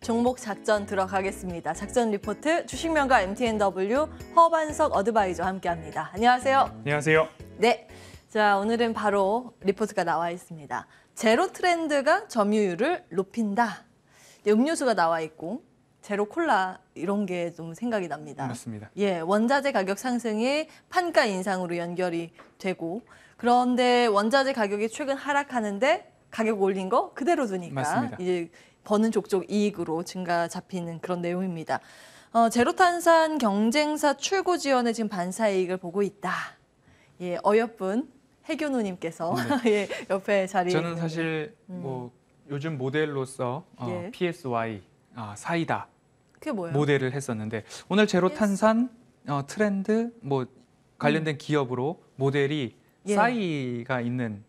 종목 작전 들어가겠습니다. 작전 리포트 주식명가 MTNW 허반석 어드바이저와 함께합니다. 안녕하세요. 안녕하세요. 네, 자 오늘은 바로 리포트가 나와 있습니다. 제로 트렌드가 점유율을 높인다. 음료수가 나와 있고 제로 콜라 이런 게 좀 생각이 납니다. 맞습니다. 예, 원자재 가격 상승이 판가 인상으로 연결이 되고 그런데 원자재 가격이 최근 하락하는데 가격 올린 거 그대로 두니까 맞습니다. 이제 버는 족족 이익으로 증가 잡히는 그런 내용입니다. 제로탄산 경쟁사 출고 지원에 지금 반사이익을 보고 있다. 예, 어여쁜 해교 누님께서 예, 옆에 자리에 저는 있는데. 사실 뭐 요즘 모델로서 예. PSY 사이다 그게 뭐예요? 모델을 했었는데 오늘 제로 탄산 트렌드 뭐 관련된 기업으로 모델이 예. 싸이가 있는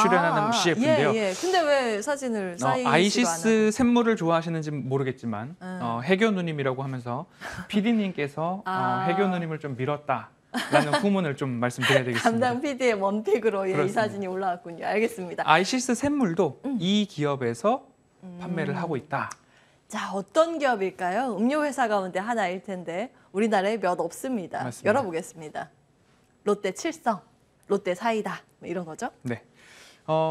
출연하는 CF인데요. 예, 예. 근데 왜 사진을 싸이시로 아이시스 샘물을 좋아하시는지 모르겠지만 해교 누님이라고 하면서 PD님께서 해교 누님을 좀 밀었다라는 후문을 좀 말씀드려야 되겠습니다. 담당 PD의 원픽으로 예, 이 그렇습니다. 사진이 올라왔군요. 알겠습니다. 아이시스 샘물도 이 기업에서 판매를 하고 있다. 자, 어떤 기업일까요? 음료 회사 가운데 하나일 텐데 우리나라에 몇 없습니다. 맞습니다. 열어보겠습니다. 롯데 칠성, 롯데 사이다 뭐 이런 거죠? 네.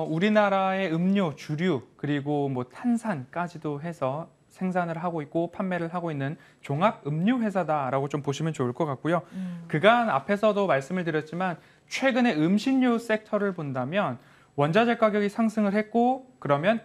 우리나라의 음료, 주류, 그리고 뭐 탄산까지도 해서 생산을 하고 있고 판매를 하고 있는 종합 음료 회사다라고 좀 보시면 좋을 것 같고요. 그간 앞에서도 말씀을 드렸지만 최근에 음식료 섹터를 본다면 원자재 가격이 상승을 했고 그러면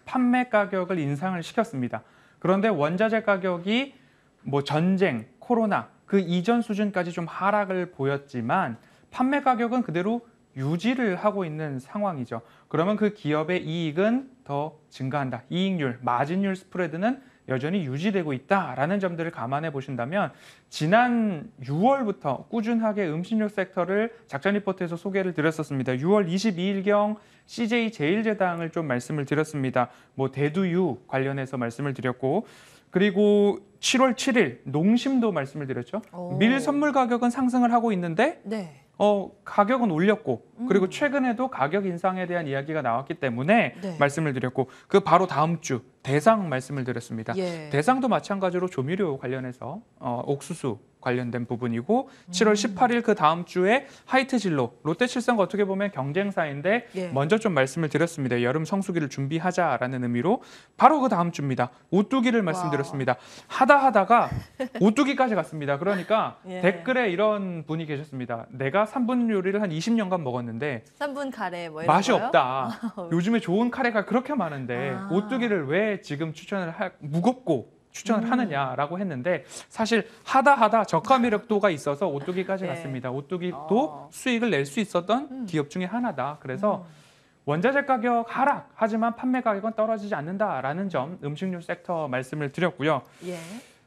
판매 가격을 인상을 시켰습니다. 그런데 원자재 가격이 뭐 전쟁, 코로나 그 이전 수준까지 좀 하락을 보였지만 판매 가격은 그대로 유지를 하고 있는 상황이죠. 그러면 그 기업의 이익은 더 증가한다. 이익률, 마진율 스프레드는 여전히 유지되고 있다라는 점들을 감안해 보신다면 지난 6월부터 꾸준하게 음식료 섹터를 작전 리포트에서 소개를 드렸었습니다. 6월 22일경 CJ 제일제당을 좀 말씀을 드렸습니다. 뭐 대두유 관련해서 말씀을 드렸고 그리고 7월 7일 농심도 말씀을 드렸죠. 밀 선물 가격은 상승을 하고 있는데 네. 가격은 올렸고 그리고 최근에도 가격 인상에 대한 이야기가 나왔기 때문에 네. 말씀을 드렸고 그 바로 다음 주 대상 말씀을 드렸습니다. 예. 대상도 마찬가지로 조미료 관련해서 옥수수 관련된 부분이고 7월 18일 그 다음 주에 하이트진로 롯데칠성과 어떻게 보면 경쟁사인데 예. 먼저 좀 말씀을 드렸습니다. 여름 성수기를 준비하자라는 의미로 바로 그 다음 주입니다. 오뚜기를 말씀드렸습니다. 하다가 오뚜기까지 갔습니다. 그러니까 예. 댓글에 이런 분이 계셨습니다. 내가 3분 요리를 한 20년간 먹었는데 3분 카레 뭐 이런 맛이 거요? 없다. 요즘에 좋은 카레가 그렇게 많은데 오뚜기를 왜 지금 무겁고 추천을 하느냐라고 했는데 사실 하다 저가매력도가 있어서 오뚜기까지 네. 갔습니다. 오뚜기도 수익을 낼 수 있었던 기업 중에 하나다. 그래서 원자재 가격 하락 하지만 판매 가격은 떨어지지 않는다라는 점 음식료 섹터 말씀을 드렸고요. 예.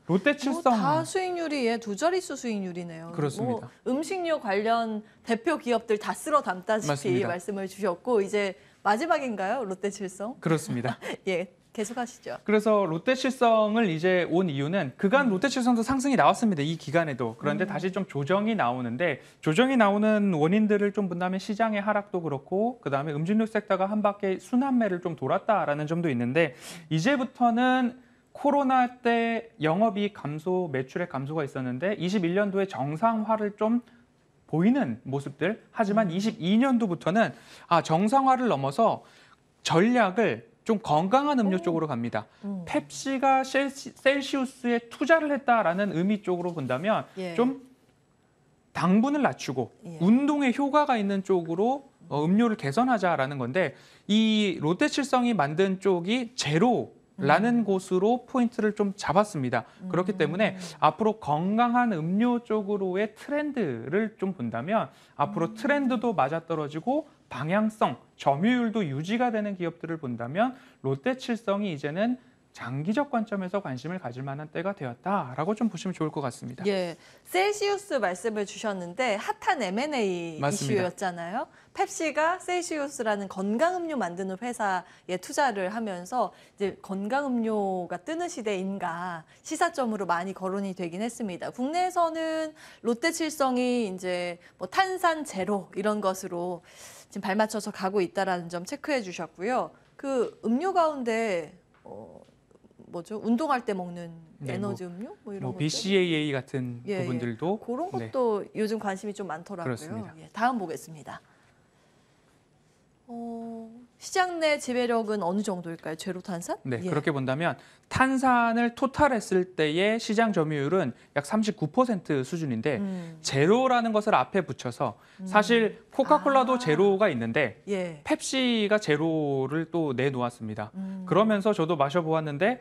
롯데칠성 다 수익률이 예, 두 자릿수 수익률이네요. 그렇습니다. 뭐 음식료 관련 대표 기업들 다 쓸어 담다시피 맞습니다. 말씀을 주셨고 이제 마지막인가요? 롯데칠성? 그렇습니다. 예, 계속하시죠. 그래서 롯데칠성을 이제 온 이유는 그간 롯데칠성도 상승이 나왔습니다. 이 기간에도. 그런데 다시 좀 조정이 나오는데 조정이 나오는 원인들을 좀 본다면 시장의 하락도 그렇고 그다음에 음식료 섹터가 한 바퀴 순환매를 좀 돌았다라는 점도 있는데 이제부터는 코로나 때 영업이익 감소, 매출의 감소가 있었는데 21년도에 정상화를 좀 보이는 모습들. 하지만 22년도부터는 정상화를 넘어서 전략을 좀 건강한 음료 쪽으로 갑니다. 펩시가 셀시우스에 투자를 했다라는 의미 쪽으로 본다면 예. 좀 당분을 낮추고 예. 운동에 효과가 있는 쪽으로 음료를 개선하자라는 건데 이 롯데칠성이 만든 쪽이 제로라는 곳으로 포인트를 좀 잡았습니다. 그렇기 때문에 앞으로 건강한 음료 쪽으로의 트렌드를 좀 본다면 앞으로 트렌드도 맞아떨어지고 방향성, 점유율도 유지가 되는 기업들을 본다면 롯데칠성이 이제는 장기적 관점에서 관심을 가질 만한 때가 되었다라고 좀 보시면 좋을 것 같습니다. 예, 셀시우스 말씀을 주셨는데 핫한 M&A 맞습니다. 이슈였잖아요. 펩시가 셀시우스라는 건강음료 만드는 회사에 투자를 하면서 이제 건강음료가 뜨는 시대인가 시사점으로 많이 거론이 되긴 했습니다. 국내에서는 롯데칠성이 이제 뭐 탄산 제로 이런 것으로 지금 발맞춰서 가고 있다라는 점 체크해 주셨고요. 그 음료 가운데 뭐죠? 운동할 때 먹는 네, 에너지 음료 뭐 이런 것들. BCAA 같은 예, 예. 부분들도 그런 네, 것도 요즘 관심이 좀 많더라고요. 그렇습니다. 예, 다음 보겠습니다. 시장 내 지배력은 어느 정도일까요? 제로탄산? 네, 예. 그렇게 본다면 탄산을 토탈했을 때의 시장 점유율은 약 39% 수준인데 제로라는 것을 앞에 붙여서 사실 코카콜라도 아. 제로가 있는데 예. 펩시가 제로를 또 내놓았습니다. 그러면서 저도 마셔보았는데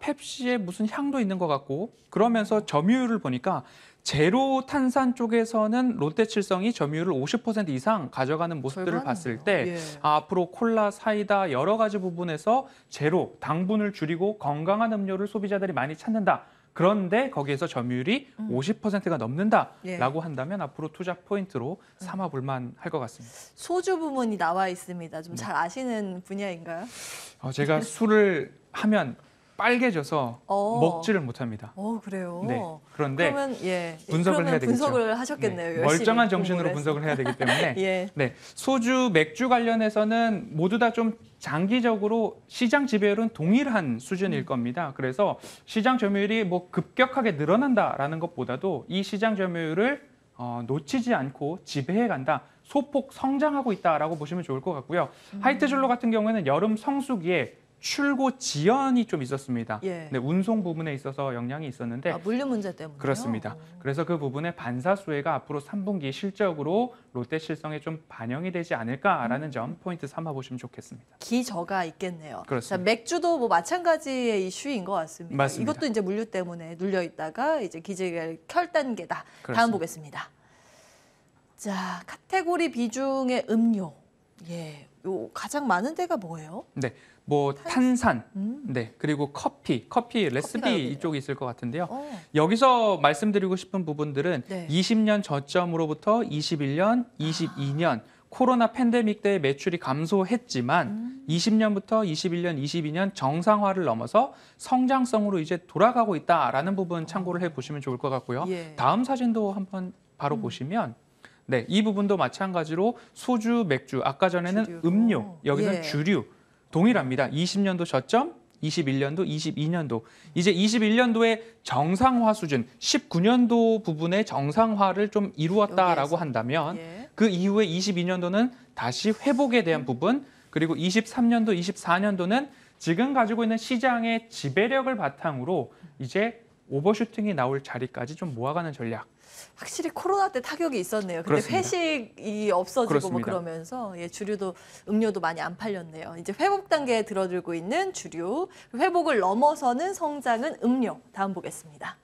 펩시에 무슨 향도 있는 것 같고 그러면서 점유율을 보니까 제로 탄산 쪽에서는 롯데칠성이 점유율을 50% 이상 가져가는 모습들을 절반이네요. 봤을 때 예. 앞으로 콜라, 사이다 여러 가지 부분에서 제로, 당분을 줄이고 건강한 음료를 소비자들이 많이 찾는다. 그런데 거기에서 점유율이 50%가 넘는다라고 예. 한다면 앞으로 투자 포인트로 삼아볼 만할 것 같습니다. 소주 부문이 나와 있습니다. 좀 잘 아시는 분야인가요? 제가 술을 하면 빨개져서 어. 먹지를 못합니다. 그래요. 네. 그런데 그러면 예. 분석을 그러면 해야 되겠죠. 분석을 하셨겠네요. 네, 열심히 멀쩡한 정신으로 공부를 분석을 해야 되기 때문에 예. 네, 소주, 맥주 관련해서는 모두 다 좀 장기적으로 시장 지배율은 동일한 수준일 겁니다. 그래서 시장 점유율이 뭐 급격하게 늘어난다라는 것보다도 이 시장 점유율을 놓치지 않고 지배해 간다. 소폭 성장하고 있다라고 보시면 좋을 것 같고요. 하이트줄로 같은 경우에는 여름 성수기에 출고 지연이 좀 있었습니다. 예. 네, 운송 부분에 있어서 영향이 있었는데 물류 문제 때문에 그렇습니다. 그래서 그 부분에 반사수혜가 앞으로 3분기 실적으로 롯데칠성에 좀 반영이 되지 않을까라는 점 포인트 삼아 보시면 좋겠습니다. 기저가 있겠네요. 그렇습니다. 자, 맥주도 뭐 마찬가지의 이슈인 것 같습니다. 맞습니다. 이것도 이제 물류 때문에 눌려 있다가 이제 기저가 켤 단계다. 다음 그렇습니다. 보겠습니다. 자, 카테고리 비중의 음료. 예. 요 가장 많은 데가 뭐예요? 네, 뭐 탄산, 음. 네 그리고 커피 레시피 여기네요. 이쪽에 있을 것 같은데요. 어. 여기서 말씀드리고 싶은 부분들은 네. 20년 저점으로부터 21년, 22년 코로나 팬데믹 때 매출이 감소했지만 20년부터 21년, 22년 정상화를 넘어서 성장성으로 이제 돌아가고 있다라는 부분 참고를 해보시면 좋을 것 같고요. 예. 다음 사진도 한번 바로 보시면 네, 이 부분도 마찬가지로 소주, 맥주, 아까 전에는 주류. 음료, 여기서는 예. 주류 동일합니다. 20년도 저점, 21년도, 22년도. 이제 21년도의 정상화 수준, 19년도 부분의 정상화를 좀 이루었다라고 여기에서. 한다면 예. 그 이후에 22년도는 다시 회복에 대한 부분, 그리고 23년도, 24년도는 지금 가지고 있는 시장의 지배력을 바탕으로 이제 오버슈팅이 나올 자리까지 좀 모아가는 전략. 확실히 코로나 때 타격이 있었네요. 근데 그렇습니다. 회식이 없어지고 뭐 그렇습니다. 그러면서 주류도 음료도 많이 안 팔렸네요. 이제 회복 단계에 들어들고 있는 주류, 회복을 넘어서는 성장은 음료. 다음 보겠습니다.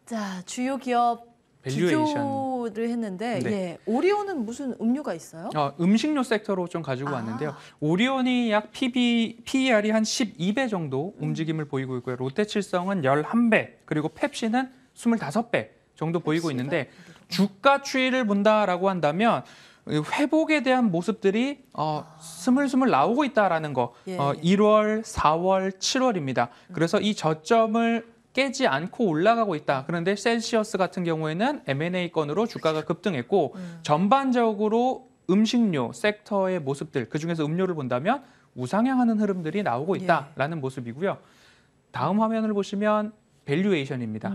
자, 주요 기업 밸류에이션. 비교를 했는데 네. 예, 오리온은 무슨 음료가 있어요? 음식료 섹터로 좀 가지고 왔는데요. 오리온이 약 PER이 한 12배 정도 움직임을 보이고 있고요. 롯데칠성은 11배, 그리고 펩시는 25배 정도 보이고 있는데 주가 추이를 본다라고 한다면 회복에 대한 모습들이 스물스물 나오고 있다라는 거. 예. 1월, 4월, 7월입니다. 그래서 이 저점을 깨지 않고 올라가고 있다. 그런데 셀시어스 같은 경우에는 M&A 건으로 주가가 급등했고 전반적으로 음식료 섹터의 모습들, 그중에서 음료를 본다면 우상향하는 흐름들이 나오고 있다라는 모습이고요. 다음 화면을 보시면 밸류에이션입니다.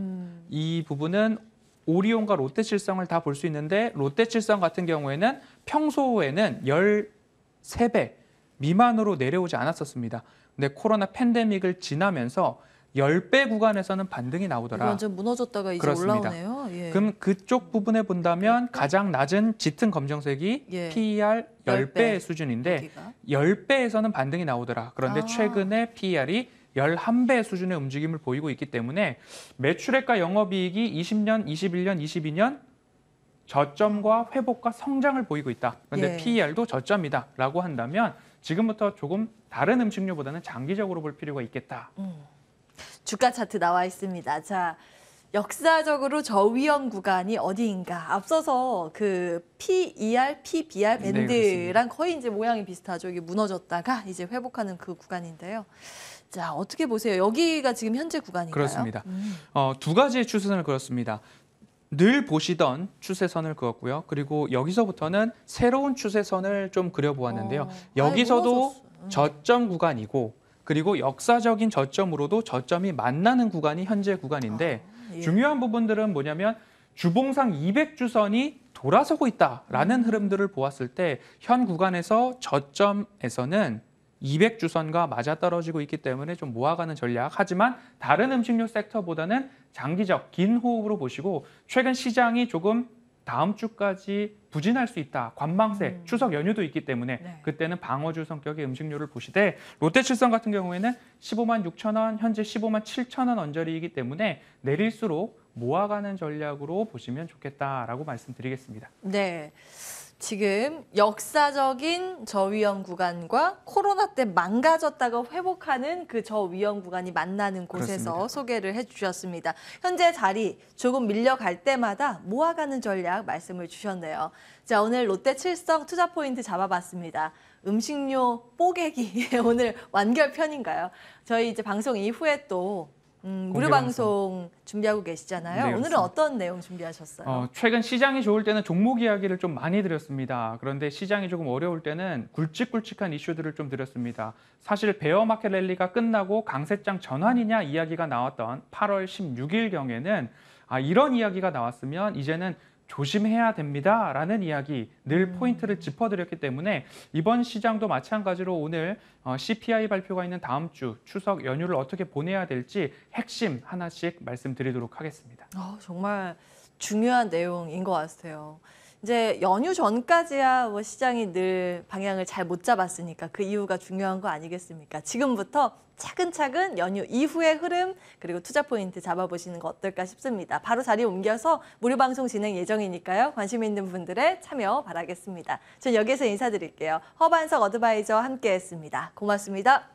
이 부분은 오리온과 롯데칠성을 다 볼 수 있는데 롯데칠성 같은 경우에는 평소에는 13배 미만으로 내려오지 않았었습니다. 근데 코로나 팬데믹을 지나면서 10배 구간에서는 반등이 나오더라. 완전 무너졌다가 이제 그렇습니다. 올라오네요. 예. 그럼 그쪽 부분에 본다면 가장 낮은 짙은 검정색이 예. PER 10배 10배. 수준인데 여기가. 10배에서는 반등이 나오더라. 그런데 최근에 PER이 11배 수준의 움직임을 보이고 있기 때문에 매출액과 영업이익이 20년, 21년, 22년 저점과 회복과 성장을 보이고 있다. 그런데 예. PER도 저점이다라고 한다면 지금부터 조금 다른 음식료보다는 장기적으로 볼 필요가 있겠다. 주가 차트 나와 있습니다. 자, 역사적으로 저위험 구간이 어디인가? 앞서서 그 PER, PBR 밴드랑 그렇습니다. 거의 이제 모양이 비슷하죠. 이게 무너졌다가 이제 회복하는 그 구간인데요. 자, 어떻게 보세요? 여기가 지금 현재 구간인가요? 그렇습니다. 두 가지의 추세선을 그었습니다. 늘 보시던 추세선을 그었고요. 그리고 여기서부터는 새로운 추세선을 좀 그려보았는데요. 많이 여기서도 무너졌어요. 저점 구간이고 그리고 역사적인 저점으로도 저점이 만나는 구간이 현재 구간인데 예. 중요한 부분들은 뭐냐면 주봉상 200주선이 돌아서고 있다라는 흐름들을 보았을 때 현 구간에서 저점에서는 200주선과 맞아떨어지고 있기 때문에 좀 모아가는 전략. 하지만 다른 음식료 섹터보다는 장기적 긴 호흡으로 보시고 최근 시장이 조금 다음 주까지 부진할 수 있다. 관망세, 추석 연휴도 있기 때문에 네. 그때는 방어주 성격의 음식료를 보시되 롯데칠성 같은 경우에는 15만 6천 원, 현재 15만 7천 원 언저리이기 때문에 내릴수록 모아가는 전략으로 보시면 좋겠다라고 말씀드리겠습니다. 네. 지금 역사적인 저위험 구간과 코로나 때 망가졌다가 회복하는 그 저위험 구간이 만나는 곳에서 그렇습니다. 소개를 해주셨습니다. 현재 자리 조금 밀려갈 때마다 모아가는 전략 말씀을 주셨네요. 자, 오늘 롯데칠성 투자 포인트 잡아봤습니다. 음식료 뽀개기 오늘 완결편인가요? 저희 이제 방송 이후에 또 무료 방송 준비하고 계시잖아요. 네, 오늘은 그렇습니다. 어떤 내용 준비하셨어요? 최근 시장이 좋을 때는 종목 이야기를 좀 많이 드렸습니다. 그런데 시장이 조금 어려울 때는 굵직굵직한 이슈들을 좀 드렸습니다. 사실 베어마켓 랠리가 끝나고 강세장 전환이냐 이야기가 나왔던 8월 16일경에는 이런 이야기가 나왔으면 이제는 조심해야 됩니다라는 이야기 늘 포인트를 짚어드렸기 때문에 이번 시장도 마찬가지로 오늘 CPI 발표가 있는 다음 주 추석 연휴를 어떻게 보내야 될지 핵심 하나씩 말씀드리도록 하겠습니다. 정말 중요한 내용인 것 같아요. 이제 연휴 전까지야 뭐 시장이 늘 방향을 잘 못 잡았으니까 그 이유가 중요한 거 아니겠습니까? 지금부터 차근차근 연휴 이후의 흐름 그리고 투자 포인트 잡아보시는 거 어떨까 싶습니다. 바로 자리 옮겨서 무료 방송 진행 예정이니까요. 관심 있는 분들의 참여 바라겠습니다. 전 여기서 인사드릴게요. 허반석 어드바이저 함께했습니다. 고맙습니다.